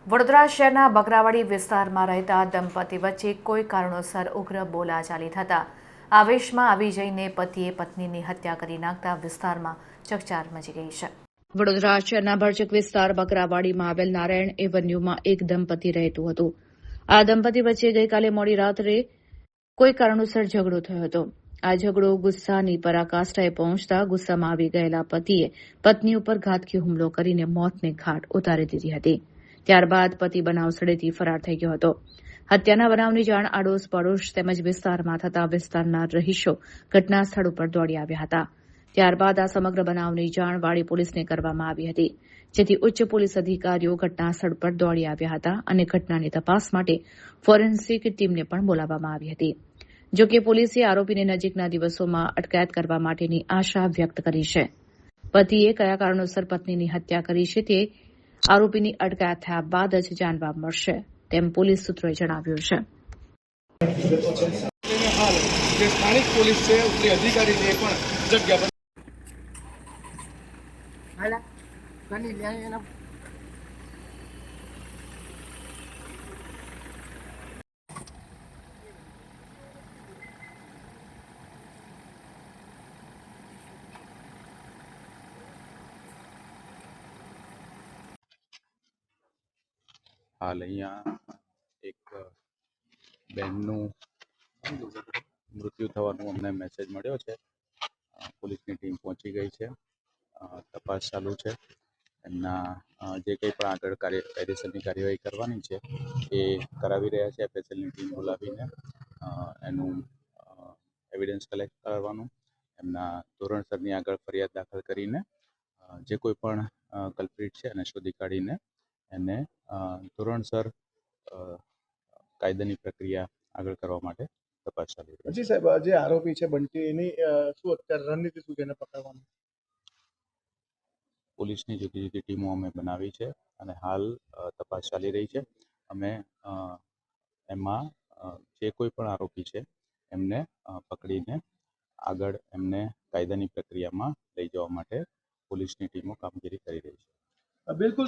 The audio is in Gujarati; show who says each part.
Speaker 1: વડોદરા શહેરના બકરાવાડી વિસ્તારમાં રહેતા દંપતી વચ્ચે કોઈ કારણોસર ઉગ્ર બોલાચાલી થતા આવેશમાં આવી જઈને પતિએ પત્નીની હત્યા કરી નાખતા વિસ્તારમાં ચકચાર મચી ગઈ છે। વડોદરા શહેરના ભરચક વિસ્તાર બકરાવાડીમાં આવેલ નારાયણ એવન્યુમાં એક દંપતી રહેતું હતું। આ દંપતી વચ્ચે ગઈકાલે મોડી રાત્રે કોઈ કારણોસર ઝઘડો થયો હતો। આ ઝઘડો ગુસ્સાની પરાકાષ્ઠાએ પહોંચતા ગુસ્સામાં આવી ગયેલા પતિએ પત્ની ઉપર ઘાતકી હુમલો કરીને મોતને ઘાટ ઉતારી દીધી હતી। ત્યારબાદ પતિ બનાવ સ્થળેથી ફરાર થઈ ગયો હતો। હત્યાના બનાવની જાણ આડોશ પડોશ તેમજ વિસ્તારમાં થતા વિસ્તારના રહીશો ઘટના સ્થળ ઉપર દોડી આવ્યા હતા। ત્યારબાદ આ સમગ્ર બનાવની જાણ વાડી પોલીસને કરવામાં આવી હતી, જેથી ઉચ્ચ પોલીસ અધિકારીઓ ઘટના સ્થળ પર દોડી આવ્યા હતા અને ઘટનાની તપાસ માટે ફોરેન્સિક ટીમને પણ બોલાવવામાં આવી હતી। જો કે પોલીસે આરોપીને નજીકના દિવસોમાં અટકાયત કરવા માટેની આશા વ્યક્ત કરી છે। પતિએ કયા કારણોસર પત્નીની હત્યા કરી છે તે આરોપીની અટકાયત થયા બાદ જ જાણવા મળશે, તેમ પોલીસ સૂત્રોએ જણાવ્યું છે।
Speaker 2: હાલ જે સ્થાનિક પોલીસ છે ઉપરી અધિકારીને પણ જગ્યા
Speaker 3: हाल अहींया एक बहनનું મૃત્યુ થવાનો અમને મેસેજ મળ્યો છે। પોલીસની ટીમ પહોંચી ગઈ છે, તપાસ ચાલુ છે। એમના જે કંઈ પણ આગળ કાયદેસરની કાર્યવાહી કરવાની છે એ કરાવી રહ્યા છે। એફએસએલની ટીમ બોલાવીને એનું એવિડન્સ કલેક્ટ કરવાનું, એમના ધોરણસરની આગળ ફરિયાદ દાખલ કરીને જે કોઈ પણ કલ્પ્રિટ છે એને શોધી કાઢીને એને ધોરણસર કાયદાની પ્રક્રિયા આગળ કરવા માટે તપાસ ચાલી રહી છે।
Speaker 2: જી સાહેબ, જે આરોપી છે બંટી, એની શું અત્યારે રણનીતિ શું છે એને પકડવાની?
Speaker 3: પોલીસની જુદી જુદી ટીમો અમે બનાવી છે અને હાલ તપાસ ચાલી રહી છે। અમે એમાં જે કોઈ પણ આરોપી છે એમને પકડીને આગળ એમને કાયદાની પ્રક્રિયામાં લઈ જવા માટે પોલીસની ટીમો કામગીરી કરી રહી છે।
Speaker 2: બિલકુલ।